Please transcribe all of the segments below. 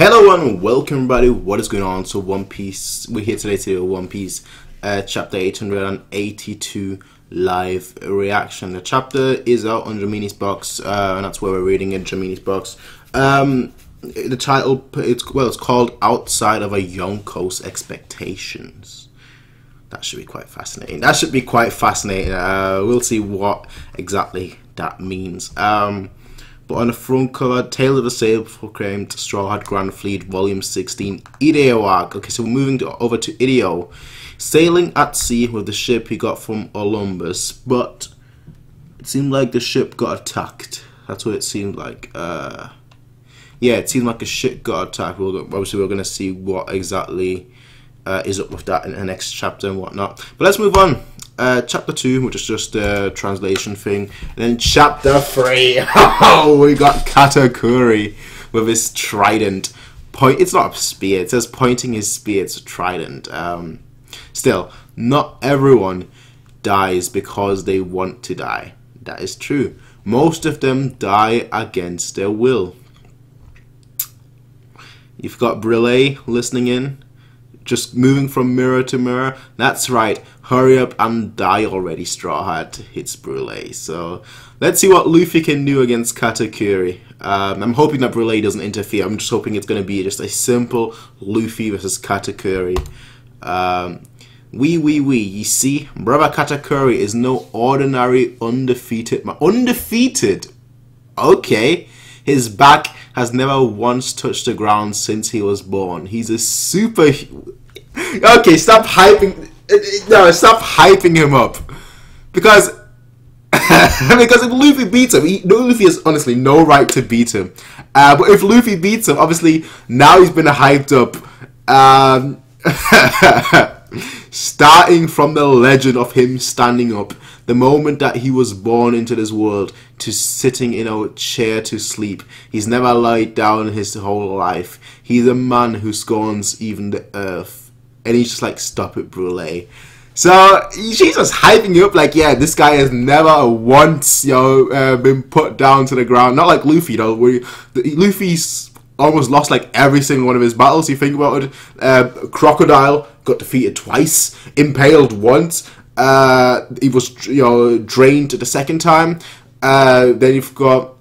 Hello and welcome everybody, what is going on? So One Piece, we're here today to do a One Piece chapter 882 live reaction. The chapter is out on Jamini's box, and that's where we're reading in Jamini's box. The title, it's called Outside of a Yonko's Expectations. That should be quite fascinating. We'll see what exactly that means. But on the front cover, Tale of the Sail proclaimed Straw Hat Grand Fleet, Volume 16, Ideo arc. Okay, so we're moving over to Ideo. Sailing at sea with the ship he got from Olympus, but it seemed like the ship got attacked. That's what it seemed like. Yeah, it seemed like a ship got attacked. Obviously, we're going to see what exactly is up with that in the next chapter and whatnot. But let's move on. Chapter 2, which is just a translation thing. And then chapter 3, oh, we got Katakuri with his trident. It's not a spear, it says pointing his spear. It's a trident. Still, not everyone dies because they want to die. That is true. Most of them die against their will. You've got Brille listening in. Just moving from mirror to mirror. That's right. Hurry up and die already, Straw Hat, hits Brule. So let's see what Luffy can do against Katakuri. I'm hoping that Brule doesn't interfere. I'm just hoping it's going to be just a simple Luffy versus Katakuri. You see, Brother Katakuri is no ordinary undefeated man. Undefeated? Okay. His back has never once touched the ground since he was born. He's a super... Okay, stop hyping... No, stop hyping him up. Because... because if Luffy beats him, Luffy has honestly no right to beat him. But if Luffy beats him, obviously, now he's been hyped up. Starting from the legend of him standing up, the moment that he was born into this world, to sitting in a chair to sleep. He's never lied down in his whole life. He's a man who scorns even the earth. And he's just like, stop it, Brule. So she's just hyping you up like, yeah, this guy has never once, been put down to the ground. Not like Luffy, though. Luffy's almost lost like every single one of his battles. You think about it. Crocodile got defeated twice, impaled once. He was drained the second time. Then you've got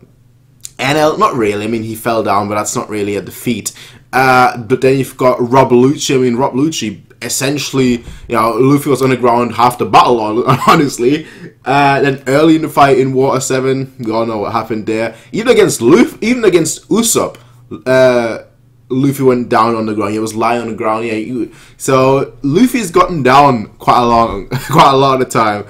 NL. Not really. I mean, he fell down, but that's not really a defeat. But then you've got Rob Lucci. I mean, Rob Lucci essentially, Luffy was on the ground half the battle. Honestly. Then early in the fight in Water 7, we all know what happened there. Even against Usopp, Luffy went down on the ground. He was lying on the ground. Yeah, so Luffy's gotten down quite a lot of the time.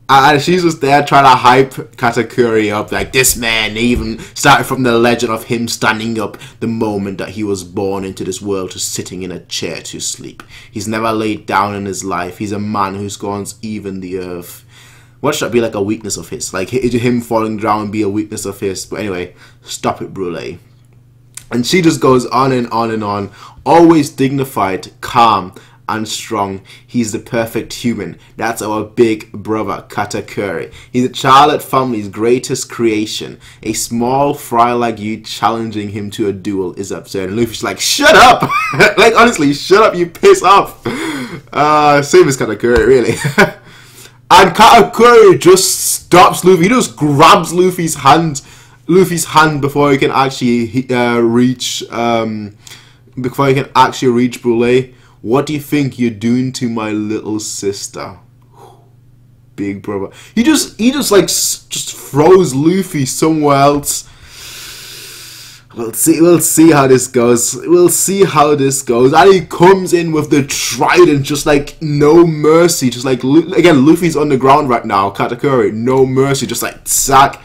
And she's just there trying to hype Katakuri up, like, this man even started from the legend of him standing up the moment that he was born into this world to sitting in a chair to sleep. He's never laid down in his life. He's a man who scorns even the earth. What should that be like a weakness of his? Like him falling down be a weakness of his? But anyway, stop it, Brule. And she just goes on and on and on. Always dignified, calm, and strong. He's the perfect human. That's our big brother, Katakuri. He's a child at family's greatest creation. A small fry like you challenging him to a duel is absurd. And Luffy's like, shut up! Like, honestly, shut up, you piss off! Same as Katakuri, really. And Katakuri just stops Luffy. He just grabs Luffy's hand before he can actually reach Brule. What do you think you're doing to my little sister? Big brother. He just throws Luffy somewhere else. We'll see how this goes. We'll see how this goes. And he comes in with the trident, just like no mercy. Just like, again, Luffy's on the ground right now. Katakuri, no mercy. Just like, sack.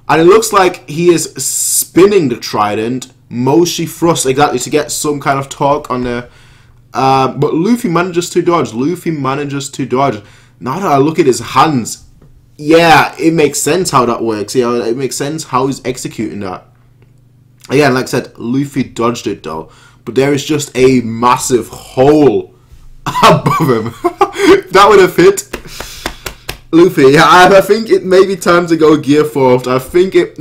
And it looks like he is spinning the trident. Moshi thrust, exactly, to get some kind of torque on the... but Luffy manages to dodge. Now that I look at his hands, yeah, it makes sense how that works. It makes sense how he's executing that. Again, like I said, Luffy dodged it though. But there is just a massive hole above him. That would have hit. Luffy, yeah, I think it may be time to go Gear 4th.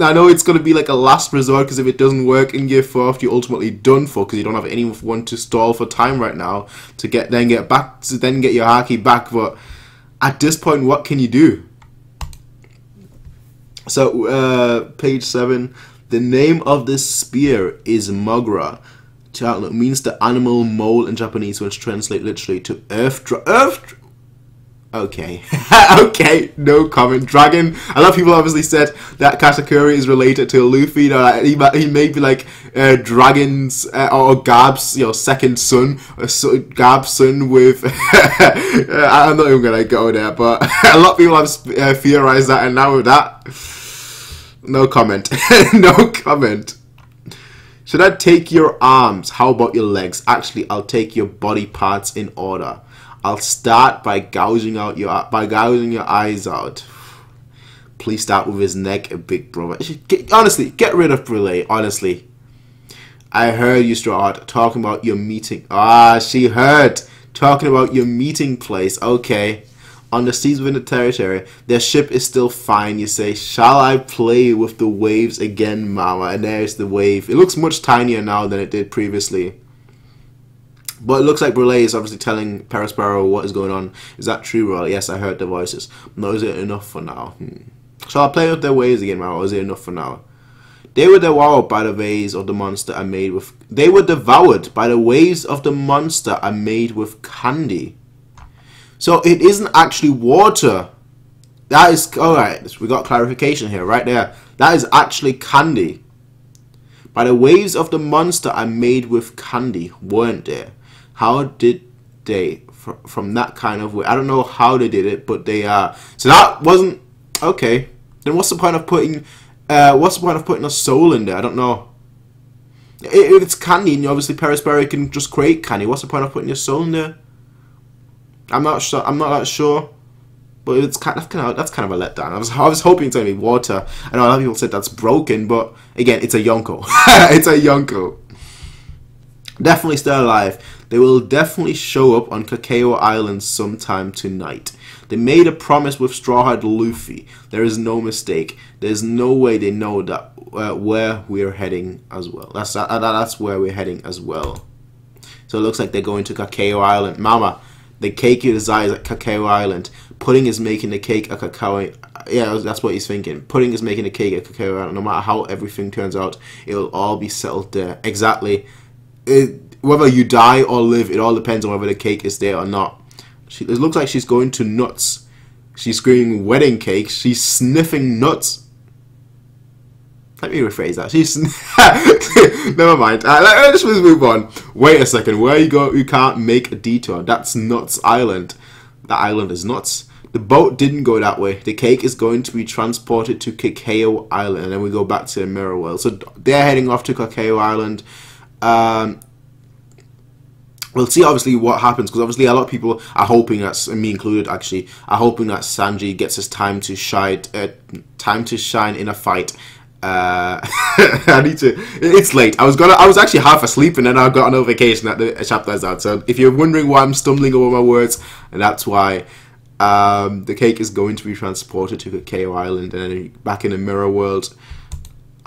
I know it's going to be like a last resort, because if it doesn't work in Gear 4th, you're ultimately done for, because you don't have anyone to stall for time right now to get your Haki back. But at this point, what can you do? So, page 7. The name of this spear is Mogra. It means the animal mole in Japanese, which translates literally to Earth. Okay. Okay, no comment. Dragon. A lot of people obviously said that Katakuri is related to Luffy. You know, he may be like Dragon's or Gab's, second son, Gab's son with. I'm not even gonna go there, but a lot of people have theorized that, and now with that, no comment. No comment. Should I take your arms? How about your legs? Actually, I'll take your body parts in order. I'll start by gouging your eyes out. Please start with his neck, big brother. Honestly, get rid of Brule. Honestly, I heard you, Straw Hat, talking about your meeting. She heard talking about your meeting place. Okay, on the seas within the territory, their ship is still fine. You say, shall I play with the waves again, Mama? And there's the wave. It looks much tinier now than it did previously. But it looks like Brule is obviously telling Perospero what is going on. Is that true, Royal? Yes, I heard the voices. No, is it enough for now? Shall I play with their waves again, Mama? Or is it enough for now? They were devoured by the waves of the monster I made with. They were devoured by the waves of the monster I made with candy. So it isn't actually water. That is alright. We got clarification here, right there. That is actually candy. By the waves of the monster I made with candy, weren't there? How did they from that kind of way? I don't know how they did it, but they are. So that wasn't okay. Then what's the point of putting? A soul in there? I don't know. If it's candy, and obviously Perospero can just create candy. What's the point of putting your soul in there? I'm not sure. I'm not that sure. But that's kind of a letdown. I was hoping it's going to be water. I know a lot of people said that's broken, but again, it's a Yonko. It's a Yonko. Definitely still alive. They will definitely show up on Cacao Island sometime tonight. They made a promise with Straw-Hat Luffy. There is no mistake. There's no way they know that where we're heading as well. That's where we're heading as well. So it looks like they're going to Cacao Island. Mama, the cake you desire is at Cacao Island. Pudding is making the cake at Cacao. Yeah, that's what he's thinking. Pudding is making the cake at Cacao Island. No matter how everything turns out, it'll all be settled there. Exactly. Whether you die or live, it all depends on whether the cake is there or not. It looks like she's going to nuts. She's screaming wedding cake. She's sniffing nuts. Let me rephrase that. She's never mind. Let's just move on. Wait a second. Where you go, you can't make a detour. That's Nuts Island. That island is nuts. The boat didn't go that way. The cake is going to be transported to Cacao Island, and then we go back to the Mirror World. So they're heading off to Cacao Island. We'll see obviously what happens, because obviously a lot of people are hoping, that's me included actually, are hoping that Sanji gets his time to shine in a fight. I need to. It's late. I was actually half asleep, and then I got a notification that the chapter is out. So if you're wondering why I'm stumbling over my words, and that's why. The cake is going to be transported to Cacao Island, and then back in the Mirror World.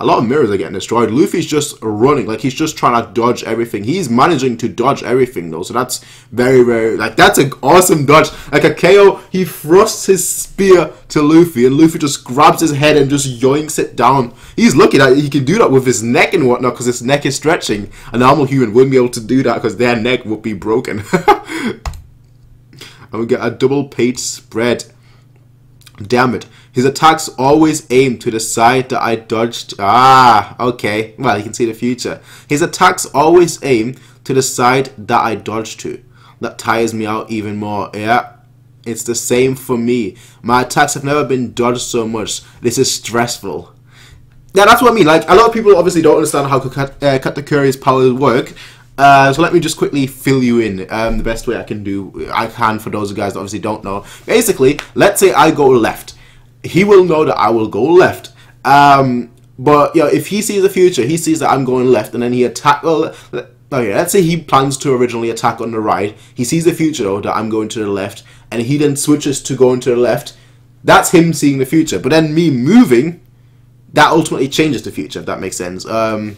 A lot of mirrors are getting destroyed. Luffy's just running, like he's just trying to dodge everything. He's managing to dodge everything though, so that's very, very, like that's an awesome dodge. Like Cacao, he thrusts his spear to Luffy, and Luffy just grabs his head and just yoinks it down. He's lucky that he can do that with his neck and whatnot, because his neck is stretching. A normal human wouldn't be able to do that because their neck would be broken. And we get a double page spread. Damn it. His attacks always aim to the side that I dodged. Okay. Well, you can see the future. His attacks always aim to the side that I dodged to. That tires me out even more. Yeah. It's the same for me. My attacks have never been dodged so much. This is stressful. Yeah, that's what I mean. Like, a lot of people obviously don't understand how Katakuri's powers work. So let me just quickly fill you in the best way I can for those guys that obviously don't know. Basically, let's say I go left. He will know that I will go left. But yeah, if he sees the future, he sees that I'm going left, and then he attack. Well, okay, let's say he plans to originally attack on the right. He sees the future though that I'm going to the left, and he then switches to going to the left. That's him seeing the future. But then me moving, that ultimately changes the future, if that makes sense. Well,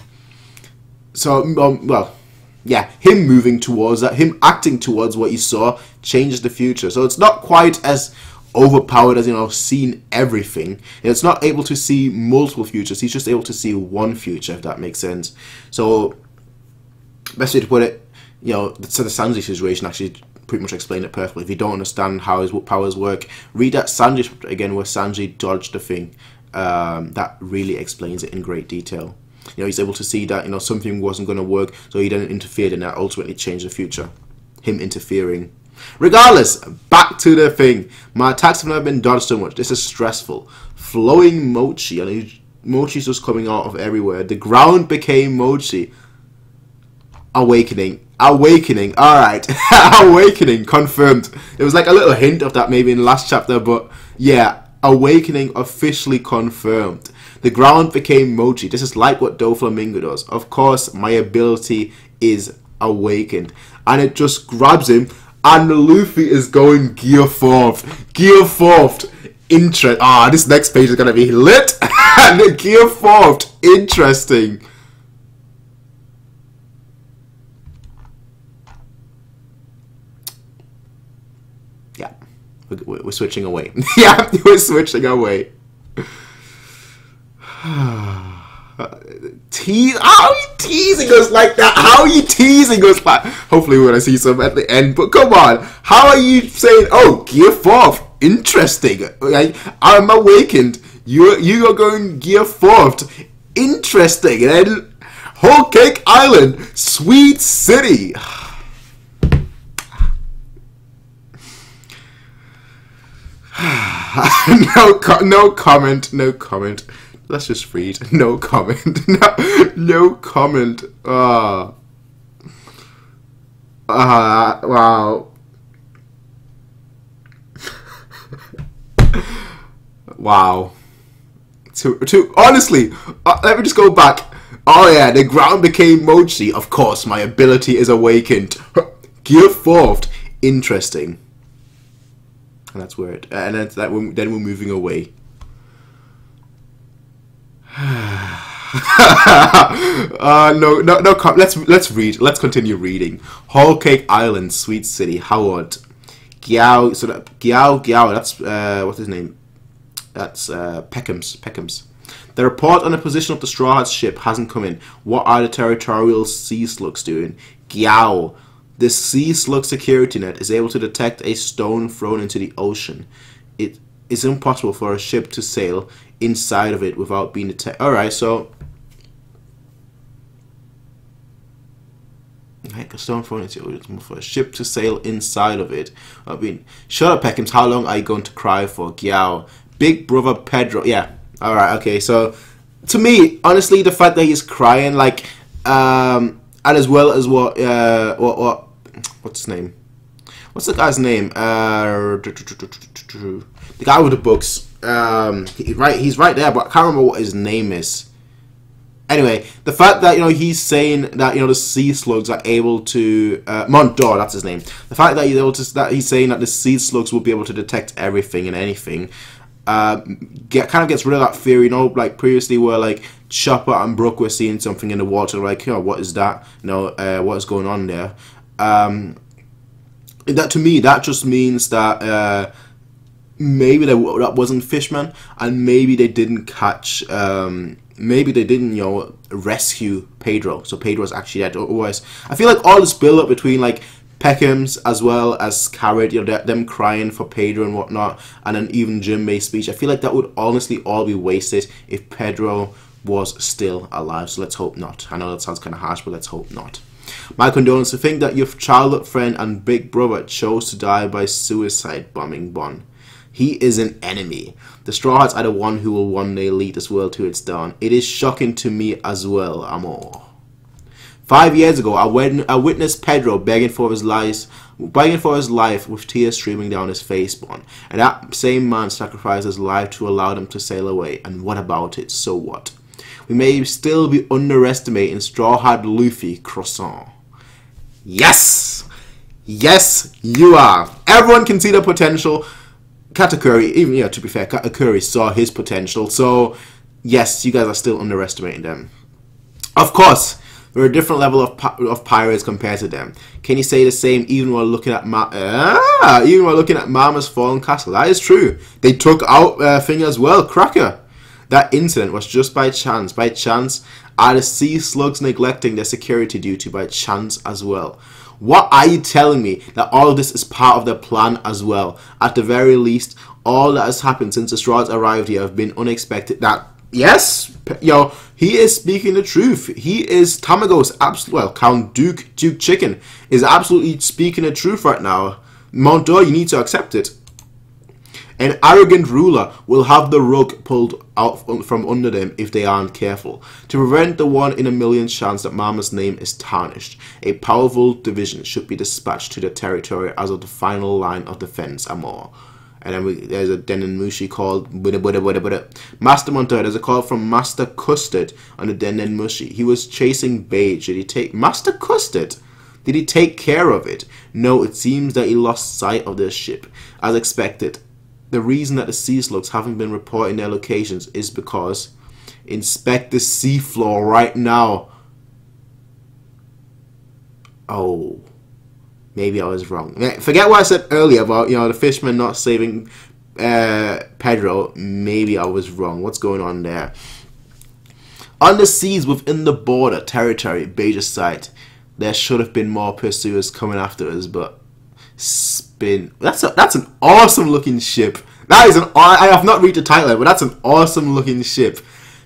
yeah, him moving towards that, him acting towards what you saw, changes the future. So it's not quite as overpowered as, you know, seeing everything. It's not able to see multiple futures. He's just able to see one future, if that makes sense. So, best way to put it, you know, so the Sanji situation actually pretty much explained it perfectly. If you don't understand how his powers work, read that Sanji again, where Sanji dodged the thing. That really explains it in great detail. You know, he's able to see that, you know, something wasn't going to work, so he then interfered, and that ultimately changed the future. Him interfering. Regardless, back to the thing. My attacks have never been dodged so much. This is stressful. Flowing mochi, and mochi's just coming out of everywhere. The ground became mochi. Awakening. Awakening. Alright. Awakening. Confirmed. It was like a little hint of that maybe in the last chapter, but yeah. Awakening officially confirmed. The ground became mochi. This is like what Doflamingo does. Of course, my ability is awakened. And it just grabs him, and Luffy is going gear fourth. Gear fourth. This next page is going to be lit. And gear fourth. Interesting. Yeah. We're switching away. Yeah, we're switching away. How are you teasing us like that? How are you teasing us like? Hopefully we're gonna see some at the end, but come on, how are you saying, oh, gear fourth, interesting, I'm awakened, you are going gear fourth, interesting, and then Whole Cake Island, Sweet City. No comment. Let's just read. No comment. No comment. Wow. Wow. Honestly, let me just go back. Oh yeah, the ground became mochi. Of course, my ability is awakened. Gear fourth. Interesting. And that's where it. And then we're moving away. No. Let's read. Let's continue reading. Whole Cake Island, Sweet City, Howard, Giao. So that Giao. That's what's his name? That's Peckham's. The report on the position of the Straw Hats ship hasn't come in. What are the territorial sea slugs doing? Giao. The sea slug security net is able to detect a stone thrown into the ocean. It is impossible for a ship to sail inside of it without being detected. Alright, so like a stone thrown into it for a ship to sail inside of it. I mean, shut up, Peckham's. How long are you going to cry for? Giao. Big brother Pedro. Yeah. Alright, okay. So to me, honestly, the fact that he's crying, like, and as well as what's his name? What's the guy's name? The guy with the books. He's right there, but I can't remember what his name is. Anyway, the fact that, you know, he's saying that, you know, the sea slugs are able to Mondor, that's his name. The fact that he's saying that the sea slugs will be able to detect everything and anything, kind of gets rid of that fear, you know, like previously where like Chopper and Brook were seeing something in the water, like, you know, what is that? You know, what is going on there? That to me, that just means that maybe that wasn't Fishman, and maybe they didn't catch, maybe they didn't, you know, rescue Pedro. So Pedro's actually dead. Otherwise, I feel like all this build up between like Peckham's as well as Carrot, you know, them crying for Pedro and whatnot, and then even Jinbei's speech, I feel like that would honestly all be wasted if Pedro was still alive. So let's hope not. I know that sounds kind of harsh, but let's hope not. My condolences. To think that your childhood friend and big brother chose to die by suicide bombing Bon. He is an enemy. The Straw Hats are the one who will one day lead this world to its dawn. It is shocking to me as well, Amor. 5 years ago, I witnessed Pedro begging for his life with tears streaming down his face, Bon. And that same man sacrificed his life to allow them to sail away. And what about it? So what? We may still be underestimating Straw Hat Luffy Croissant. Yes! Yes, you are. Everyone can see the potential. Katakuri, even, to be fair, Katakuri saw his potential. So, yes, you guys are still underestimating them. Of course, we're a different level of pirates compared to them. Can you say the same even while looking at Mama's fallen castle? That is true. They took out thing as well, Cracker. That incident was just by chance. By chance, are the sea slugs neglecting their security duty by chance as well? What are you telling me? That all of this is part of their plan as well? At the very least, all that has happened since the Straws arrived here have been unexpected. That, yes, he is speaking the truth. He is Tamago's absolute, well, Count Duke Chicken is absolutely speaking the truth right now. Montour, you need to accept it. An arrogant ruler will have the rug pulled out from under them if they aren't careful. To prevent the 1 in a million chance that Mama's name is tarnished, a powerful division should be dispatched to the territory as of the final line of defense and more. And then there's a Denen Mushi called Master Montour. There's a call from Master Custard on the Denen Mushi. He was chasing Beige. Did he take Master Custard? Did he take care of it? No, it seems that he lost sight of their ship. As expected, the reason that the sea slugs haven't been reporting their locations is because inspect the seafloor right now. Oh, maybe I was wrong. Forget what I said earlier about the fisherman not saving Pedro. Maybe I was wrong. What's going on there? On the seas within the border territory, Beige's site, there should have been more pursuers coming after us, but that's an awesome looking ship. That is I have not read the title, but that's an awesome looking ship.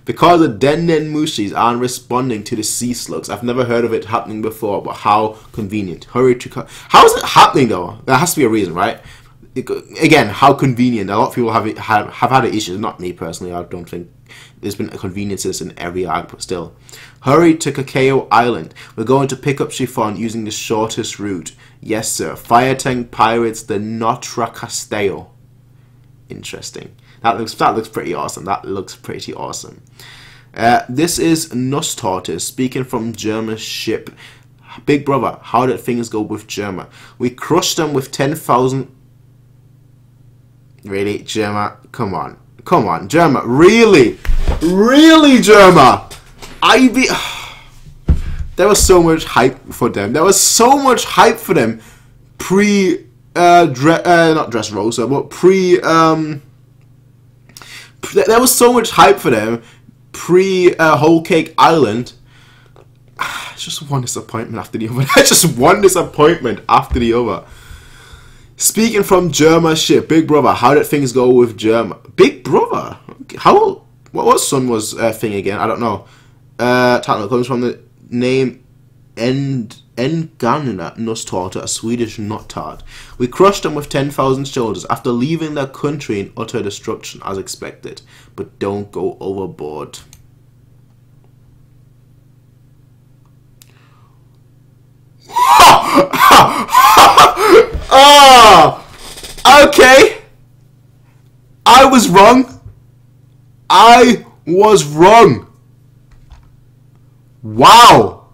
Because the Denden Mushis aren't responding to the sea slugs. I've never heard of it happening before, but how convenient. Hurry to how is it happening though? There has to be a reason, right? Again, how convenient. A lot of people have had issues. Not me personally. I don't think there's been conveniences in every arc, but still. Hurry to Cacao Island. We're going to pick up Chiffon using the shortest route. Yes, sir. Fire tank pirates the Notre Castello. Interesting. That looks pretty awesome. That looks pretty awesome. This is Nuss Tortoise speaking from Germa's ship. Big brother, how did things go with Germa? We crushed them with 10,000. Really, Germa? Come on, Germa. Really, Germa? There was so much hype for them. Pre not Dressrosa, but there was so much hype for them pre Whole Cake Island. Just one disappointment after the other. Speaking from Germa's ship, Big Brother, how did things go with Germa? Big Brother? How? What son was thing again? I don't know. Title comes from the name Enganina Nusstorte, a Swedish nut tart. We crushed them with 10,000 soldiers after leaving their country in utter destruction as expected. But don't go overboard. Okay. I was wrong. Wow.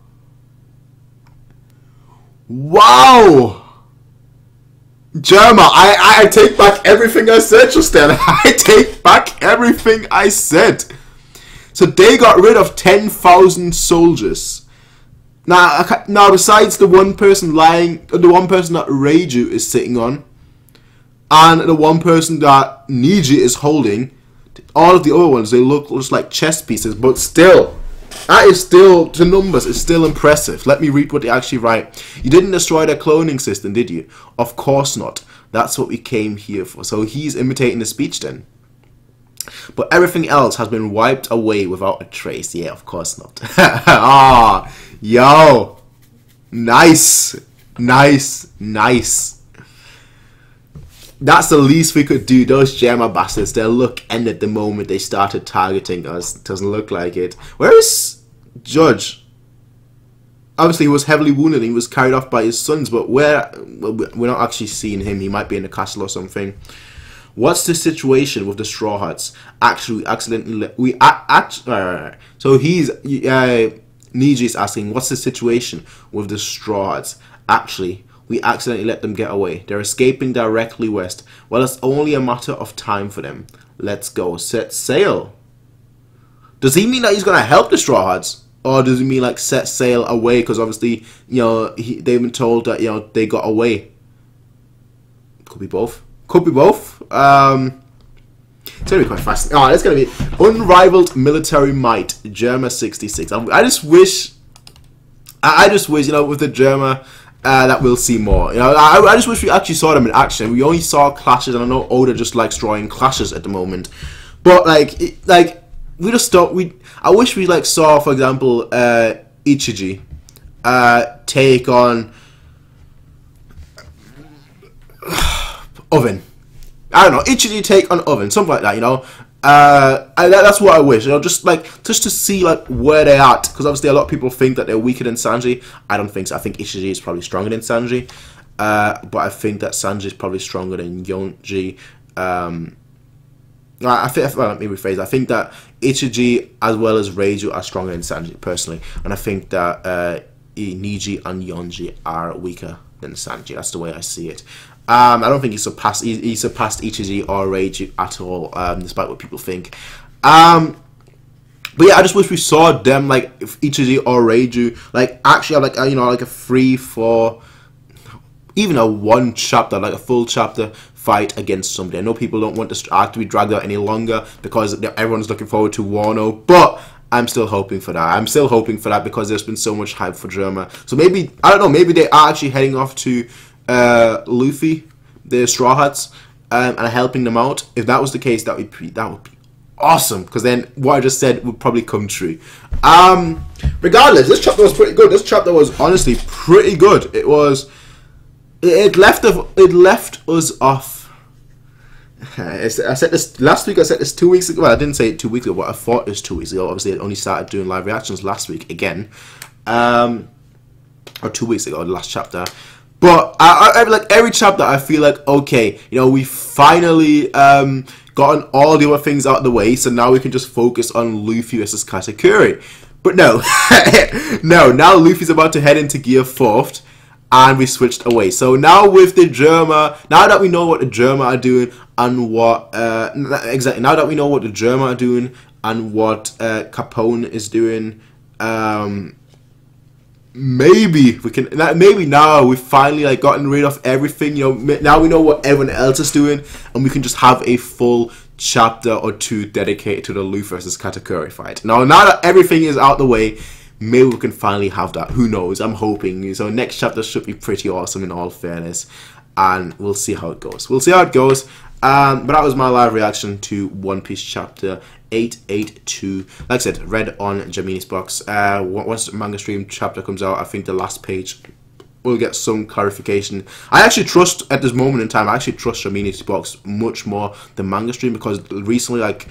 Germa, I take back everything I said just then. I take back everything I said. So they got rid of 10,000 soldiers. Now besides the one person that Reiju is sitting on, and the one person that Niji is holding, all of the other ones, they look just like chess pieces, but still, that is still, the numbers is still impressive. Let me read what they actually write. You didn't destroy their cloning system, did you? Of course not. That's what we came here for. So he's imitating the speech then. But everything else has been wiped away without a trace. Yeah, of course not. Yo. Nice. That's the least we could do. Those Gemma bastards, their luck ended the moment they started targeting us. Doesn't look like it. Where is Judge? Obviously, he was heavily wounded and he was carried off by his sons, but we're not actually seeing him. He might be in the castle or something. What's the situation with the Straw Hats? Actually, So he's Niji's asking, what's the situation with the Straw Hats? Actually, We accidentally let them get away. They're escaping directly west. Well, it's only a matter of time for them. Let's go. Set sail. Does he mean that he's going to help the Straw Hats? Or does he mean like set sail away? Because obviously, you know, they've been told that, you know, they got away. Could be both. Could be both. It's going to be quite fascinating. Oh, it's going to be unrivaled military might. Germa 66. I just wish, you know, with the Germa, that we'll see more. You know, I just wish we actually saw them in action. We only saw clashes, and I know Oda just likes drawing clashes at the moment. But we just don't. I wish we like saw, for example, Ichiji take on Oven. I don't know, Ichiji take on Oven, something like that. You know, that's what I wish. You know, just to see like where they're at, because obviously a lot of people think that they're weaker than Sanji. I don't think so. I think Ichiji is probably stronger than Sanji, but I think that Sanji is probably stronger than Yonji. Let me rephrase. I think that Ichiji as well as Reiju are stronger than Sanji personally, and I think that Niji and Yonji are weaker than Sanji. That's the way I see it. I don't think he surpassed Ichiji or Reiju at all, despite what people think. But yeah, I just wish we saw them, like if Ichiji or Reiju, like actually have like you know, like a 3, 4, even a 1 chapter, like a full chapter fight against somebody. I know people don't want this arc to be dragged out any longer because everyone's looking forward to Wano, but I'm still hoping for that. I'm still hoping for that because there's been so much hype for Germa. So maybe, I don't know, maybe they are actually heading off to Luffy, the Straw Hats, and helping them out. If that was the case, that would be awesome, because then what I just said would probably come true. Regardless, this chapter was pretty good. This chapter was honestly pretty good. It left us off. I said this last week. I said this 2 weeks ago. Well, I didn't say it 2 weeks ago, but I thought it was 2 weeks ago. Obviously, I only started doing live reactions last week again, or 2 weeks ago, the last chapter. But I like every chapter, I feel like, okay, you know, we finally gotten all the other things out of the way, so now we can just focus on Luffy versus Katakuri. But no, no. Now Luffy's about to head into Gear 4th. And we switched away. So now with the Germa, now that we know what the Germa are doing and what exactly, now that we know what the Germa are doing and what Capone is doing, maybe we can. Maybe now we've finally like gotten rid of everything. You know, now we know what everyone else is doing, and we can just have a full chapter or 2 dedicated to the Luffy versus Katakuri fight. Now that everything is out the way, maybe we can finally have that. Who knows? I'm hoping. So next chapter should be pretty awesome in all fairness. And we'll see how it goes. We'll see how it goes. But that was my live reaction to One Piece chapter 882. Like I said, read on Jamini's box. Once the manga stream chapter comes out, I think the last page will get some clarification. I actually trust, at this moment in time, I actually trust Jamini's box much more than manga stream, because recently, like,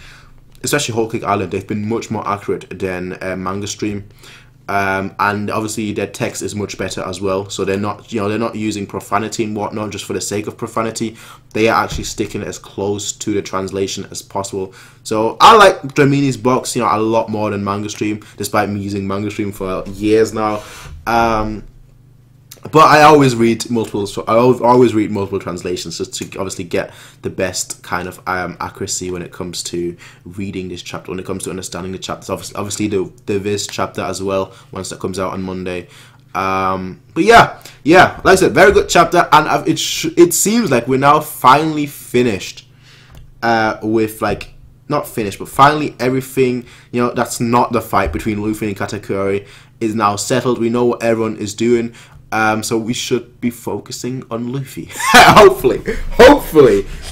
especially Whole Cake Island, they've been much more accurate than manga stream. And obviously their text is much better as well, so they're not, you know, they're not using profanity and whatnot just for the sake of profanity. They are actually sticking as close to the translation as possible. So I like Dramini's box, you know, a lot more than manga stream, despite me using manga stream for years now. But I always read multiple. I always read multiple translations just to obviously get the best kind of accuracy when it comes to reading this chapter. When it comes to understanding the chapters, obviously the Viz chapter as well, once that comes out on Monday. But yeah, like I said, very good chapter, and it seems like we're now finally finished with, like, not finished, but finally everything, you know, that's not the fight between Luffy and Katakuri is now settled. We know what everyone is doing. So we should be focusing on Luffy. Hopefully.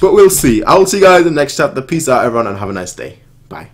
But we'll see. I will see you guys in the next chapter. Peace out, everyone, and have a nice day. Bye.